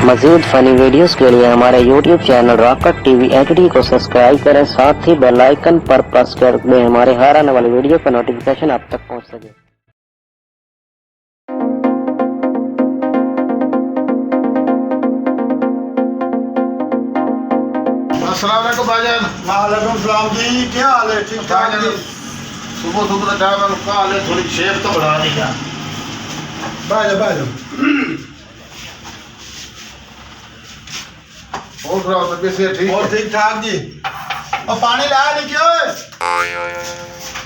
मज़ीद funny videos के लिए हमारे YouTube channel rocket TV HD को सब्सक्राइब करें, साथ ही बेल आइकन पर प्रेस कर दें हमारे हर आने वाली वीडियो का नोटिफिकेशन आप तक पहुंच सके। अस्सलाम वालेकुम भाईजान। वालेकुम सलाम जी, क्या हाल है? ठीक ठाक जी। सुबह सुबह का टाइम है, हाल है, थोड़ी शेप तो बढ़ा दी क्या? बैठ और सुनाओ, तबीयत से ठीक और है? ठीक ठाक जी। और पानी लाया नहीं क्यों है?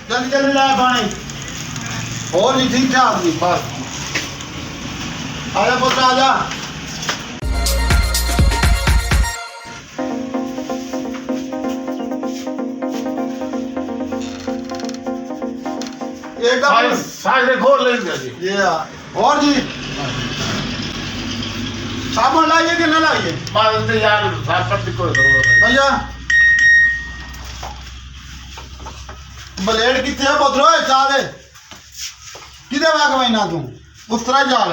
जल्दी जल्दी लाया पानी। और जी ठीक ठाक जी। बस आजा पुत्र आजा। एकदम साइड खोल लेंगे जी। ये और जी साबुन लाइए कि ना लाइए? बात तो यार साफ पट्टी को जरूरत है। भैया ब्लेड कितने है? बदलो है चाले किधे वाक महीना तू उस तरह जाल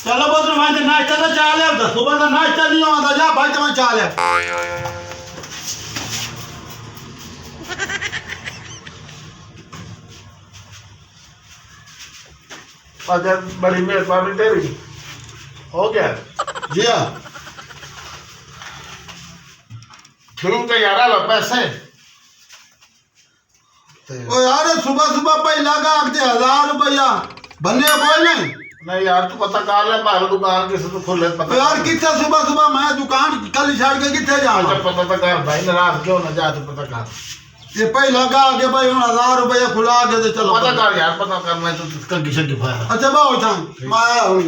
चलो बदलो भाई तो नाश्ता तो चाल है सुबह का नाश्ता नहीं आता जा भाई तुम्हें चाल है। अगर बड़ी मेहरबानी तेरी हो गया जी हाँ ठीक है यार, लो पैसे ओ यार सुबह सुबह पहला का आखते 1000 रुपया भले कोई नहीं। नहीं यार, तू पता कर ले बाहर दुकान किसी तो खुले ओ पता यार कितने सुबह सुबह मैं दुकान कल छाड़ के कितने जाऊँ? अच्छा पता तो कर भाई, नाराज क्यों ना जा, तू पता कर। ये पहला का आगे भाई 1000 रुपया खुला के दे चलो पता कर यार, पता कर, मैं तो इसका किसे दिखाया। अच्छा बाबू चांद मैं आया हूँ।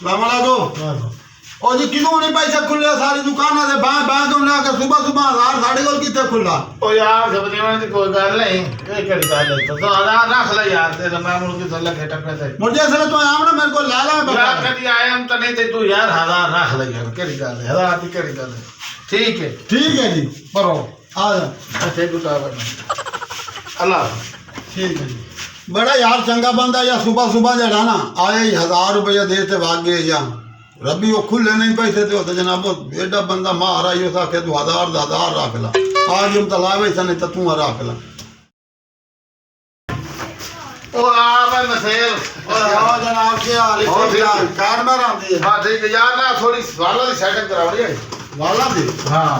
सलाम अलैकुम। ओ जी किलो नहीं पैसे खुले सारी दुकाना से बाहर बाहर तुम ना सुबह सुबह 1000 साढ़े को कितने खुला? ओ यार समझ में कोई गल नहीं, ये कड़ी गल है तो आधा रख ले यार, तेरे मैं मुर्गी सल्ला के टक्कर दे मुझे से तो आया ना मेरे को ला ला यार, कभी आया हम तो नहीं थे तू यार, आधा रख ले यार, कड़ी गल है, आधा की कड़ी गल है। ठीक है ठीक है जी परो आ जा अच्छे गुटा अल्लाह। ठीक है जी। बड़ा यार चंगा बंदा या सुबह सुबह जड़ा ना आए 1000 रुपया देते भाग गए या रबी वो खुले नहीं पैसे थे तो जनाब एडा बंदा मारा यो था के तू 1000 रख ला आज हम तलावे से नहीं तो तू रख ला। ओ आ मैं मसेल और जनाब के हाल और ठीक है। कार में आंदी है हां ठीक है यार, ना थोड़ी वाला की सेटिंग करावड़ी है। वाला भी हां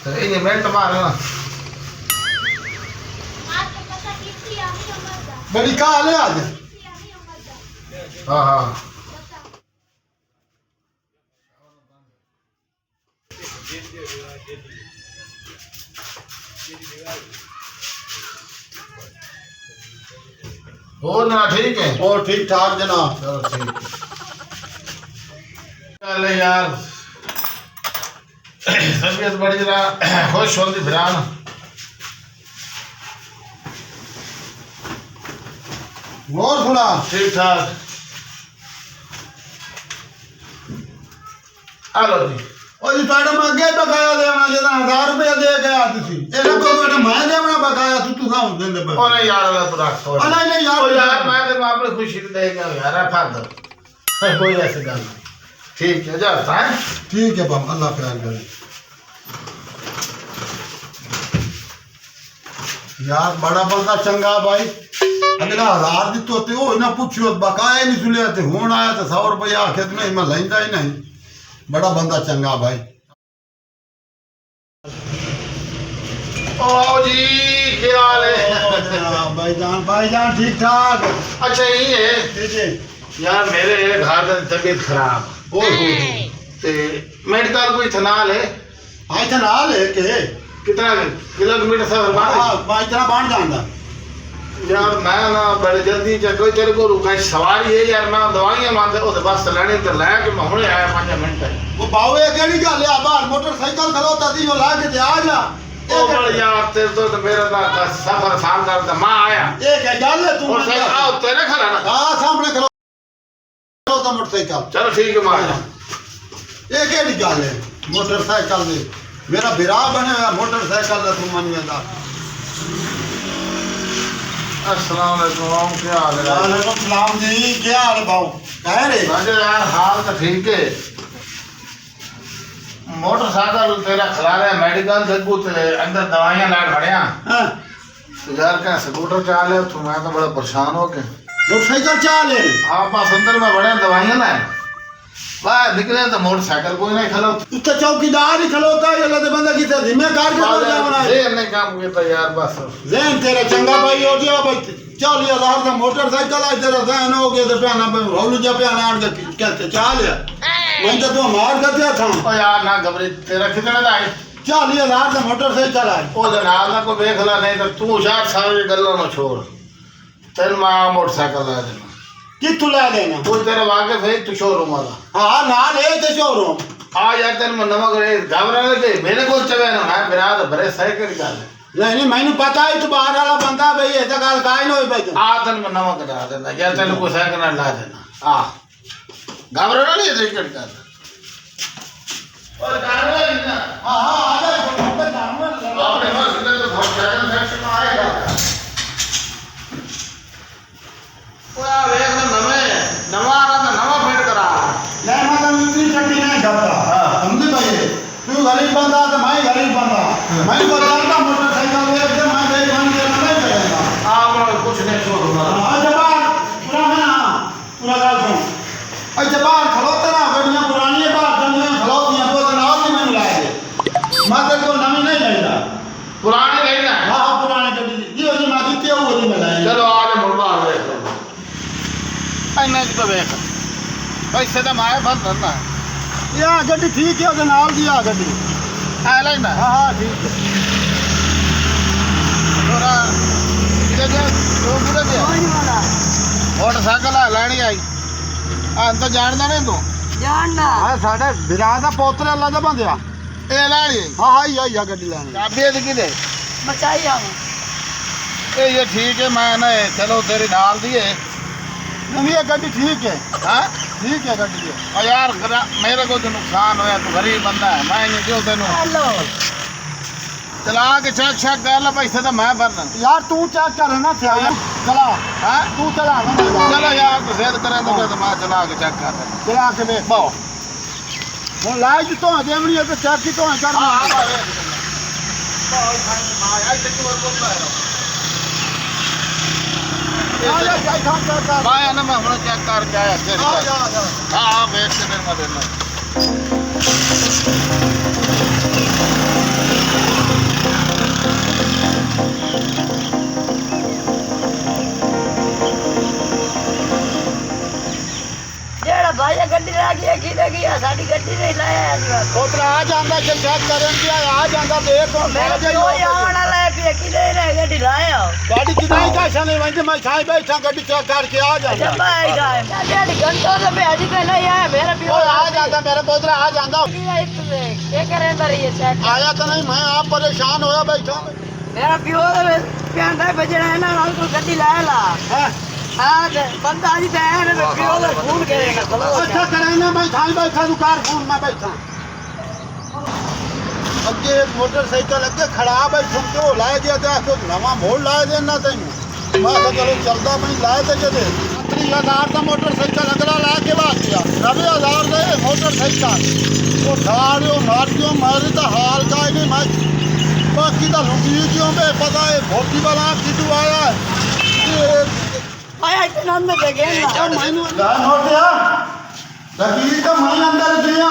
तो ये मिनट मारना बड़ी का हाल है आज? हां हां हो ना ठीक है। और ठीक ठाक जनाब। चलो ठीक चल यार, तबीयत बड़ी जरा खुश होती फिरान। और सुना ठीक ठाक। हेलो जी, और जी साढ़े में अगे बकाया देवना जेदा 1000 रुपया दे गया तुसी एना को बेटा मैं देवना बकाया तू साउंड देंदे पे ओ नहीं यार, अल्लाह तो रख छोड़। नहीं नहीं यार ओ यार मैं तो अपनी खुशी दे गया यार, फर्द कोई ऐसी गल नहीं। ठीक है जा है। ठीक है बाबा अल्लाह ख्याल करे। यार बड़ा बंदा चंगा भाई अगला 1000 दितो ते ओ ना पूछियो बकाया नहीं सुलिया ते हुन आया तो 100 रुपया आखे तो नहीं मैं लेंदा ही नहीं। बड़ा बंदा चंगा भाई। ओ आओ जी, क्या हाल है? भाईजान ठीक ठाक। अच्छा ये है जी यार, मेरे घर की तबीयत खराब ओ ते मेडिकल कोई थनाल है आज तो नाल है के कितना किलोमीटर सफर मारे मैं इतना बाण जानदा यार, मैं ना बड़े जल्दी कोई तेरे को रुका सवारी है यार, मैं दवाइयां मानते ओदे वास्ते लेने ते लेके मैं हुणे आया 5 मिनट। वो बावे केड़ी गल है बाहर मोटरसाइकिल खलोता थी जो ला के ते आ जा ओ बड़ यार तेरे तो मेरा ना सफर आसान कर, मैं आया ये क्या गल है तू और सही आओ तेरे खड़ा ना हां सामने दा मोटरसाइकिल चलो ठीक है मैं आ ये केड़ी गल है मोटरसाइकिल दे मेरा बिरा बने हुआ मोटरसाइकिल दा तू मन वेंदा अस्सलाम वालेकुम क्या हाल है वालेकुम सलाम जी क्या हाल है भाऊ कह रे राजे यार हाल तो ठीक है मोटरसाइकिल तेरा खिला रहा है मेडिकल से कुछ अंदर दवाइयां ला खड़िया हां तो यार क्या स्कूटर चाल है तो मैं तो बड़ा परेशान हो गया मोटरसाइकिल चाल है आप पास अंदर में बड़े दवाइयां लाए बाहर निकले तो मोटरसाइकिल कोई नहीं खड़ा तू तो चौकीदार ही खलोता है ये बंदा किसे जिम्मेदार के बोल जावना है ये नहीं काम किया यार बस जैन तेरा चंगा भाई हो गया भाई 40,000 का मोटरसाइकिल है तेरा जैन हो गया तो प्याना पे रोलू जा प्याना आड़ के कहते चाल है मैं तो तू मार कर दिया था ओ यार ना घबरे तेरा कितने का है 40,000 का मोटरसाइकिल है ओ जनाब ना को देख ला नहीं तो तू होशियार सारी गल्लों में छोड़ तेरे मां मोटरसाइकिल ला देना कि तू ला देना कोई तेरे वाकिफ है तू शोरूम वाला हां ना ले ते शोरूम आ यार तेरे में नमक रे घबरा लगे मेरे को चवे ना मैं बिरा तो भरे सही कर गल नहीं नहीं मैंने पता है तू बाहर वाला बंदा भाई ये तो गल काई नहीं होई भाई आ तेरे में नमक डाल देना या तेरे को सही करना ला देना आ घबरा ना ये कर कर और घबरा ना हां हां आ जा तो नाम आपने बस इधर तो बहुत ज्यादा सेक्शन में आएगा ओया देख ना नवा आ रहा नवा फेड करा नहीं मतलब इतनी चट्टी नहीं करता समझे भाई तू गरीब बंदा तो मैं गरीब बंदा मैं को चलता मोटरसाइकिल ले के मैं देख मान के नहीं करेगा आप कुछ नहीं छोड़ हां जबार पूरा है ना पूरा गाल सुन अच्छा बाहर खलोता ना गड्डियां पुरानी है बाहर जंगल खलोती हैं तो जनाब ने मैंने लाए थे मैं तेरे को नवी नहीं लेना पुराने लेना हां पुरानी गड्डी ये जी मैं दी वो वाली में लाए चलो आज मुड़वा देख लो इन्ना तो देख पैसे तो माए बंद करना ये गड्डी ठीक है जनाब जी आ गड्डी आ लेना हां हां ठीक है थोड़ा इधर जा तो पूरा गया मोटरसाइकिल आ लेनी आई आ तो जानदा नहीं तू जानना हां साडे बिरा दा पोतरे अल्लाह दा बंदिया ए लेनी हां हां ये गड्डी लेनी चाबी दे किदे मचाई हम ये ठीक है मैं ना चलो तेरे नाल दिए नहीं ये गड्डी ठीक है हां ठीक है गड्डी और यार मेरे को तो नुकसान होया तू गरीब बंदा है मैं नहीं क्यों तेनू हेलो चला के चेक चेक कर ले पैसे तो मैं भरना यार तू चेक कर ना चला हां तू चला ना चलो यार तू जिद करे तो मैं चला के चेक कर चला के देख बहु ਹੁਣ ਲਾਜ ਤੋਂ ਦੇਵਣੀ ਤੇ ਚੈੱਕ ਕੀ ਤੋਂ ਕਰ हां हां बहुत मां आई तक वो बोलता है ਆ ਜਾ ਜਾਈ ਥਾਂ ਕਰ मैं ना मैं हुन चेक करके आया तेरे आ जा हां हां वेट से मैं देना जेड़ा भाई गड्डी ला गया की दे गया साडी गड्डी नहीं लाया आज ਕੋਤਰਾ ਆ ਜਾਂਦਾ ਜੇ ਚੈੱਕ ਕਰਨ ਦੀ ਆ ਜਾਂਦਾ ਦੇਖ मेरा ਜਾਈ कोई आना लाया पे की दे रे गड्डी लाया गाड़ी किनाई का सन वंदे मैं खाई बैठा गड्डी चेक करके आ जब जाता आई टाइम डेढ़ घंटा से मैं अभी कहीं नहीं आया मेरा ओ आ जाता मेरे कोतरा आ जाता क्या करे अंदर ये चेक आया तो नहीं मैं आप परेशान होया बैठा मेरा पियो प्यांदा बजना है ना तो गड्डी लाया ला है हां बंदा आज तो है ना पियो फोन करेगा चलो अच्छा कराना मैं खाई बैठा दुकान फोन में बैठा अगे मोटरसाइकिल अगे खड़ा बैठा तो लाए गया था तो नवा मोड़ लाए देना तैनू मैं तो चलो चलता मैं लाए थे जदे 30,000 का मोटरसाइकिल अगला ला के बात किया 90,000 का मोटरसाइकिल वो ठाड़ियो मारियो मारे तो हाल का नहीं मैं बाकी तो लुटी क्यों बे पता है भोटी वाला किटू आया है आया इतना अंदर से गया मैनू गान हो गया लगी तो मैं अंदर गया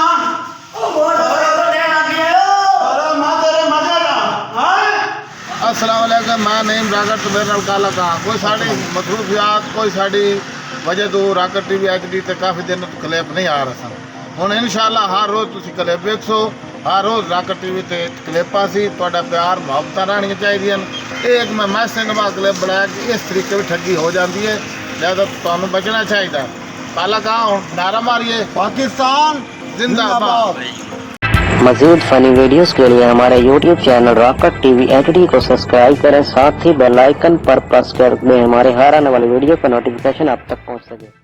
ओ मोड़ तो देना दियो अरे मां तेरे मजे ना हां अस्सलाम वालेकुम मैं नईम रागर तो मेरे नाल काला का कोई साड़ी मसरूफियात कोई साड़ी वजह तो राकर टीवी एचडी ते काफी दिन तो क्लिप नहीं आ रहा सन हुन इंशाअल्लाह हर रोज तुसी क्लिप देखो हर रोज राकर टीवी ते क्लिपां सी तुहाडा प्यार मुहब्बतां रहणियां चाहिदियां एक मैं मैसेज नवा क्लिप बनाया कि इस तरीके भी ठगी हो जाती है लिहाजा तुहानू बचना चाहिए काला का हुन नारा मारिए पाकिस्तान जिंदाबाद मज़ीद फ़नी वीडियोस के लिए हमारे YouTube channel rocket TV HD को सब्सक्राइब करें, साथ ही बेल आइकन पर प्रेस कर दें हमारे हर आने वाली वीडियो का नोटिफिकेशन आप तक पहुंच सके।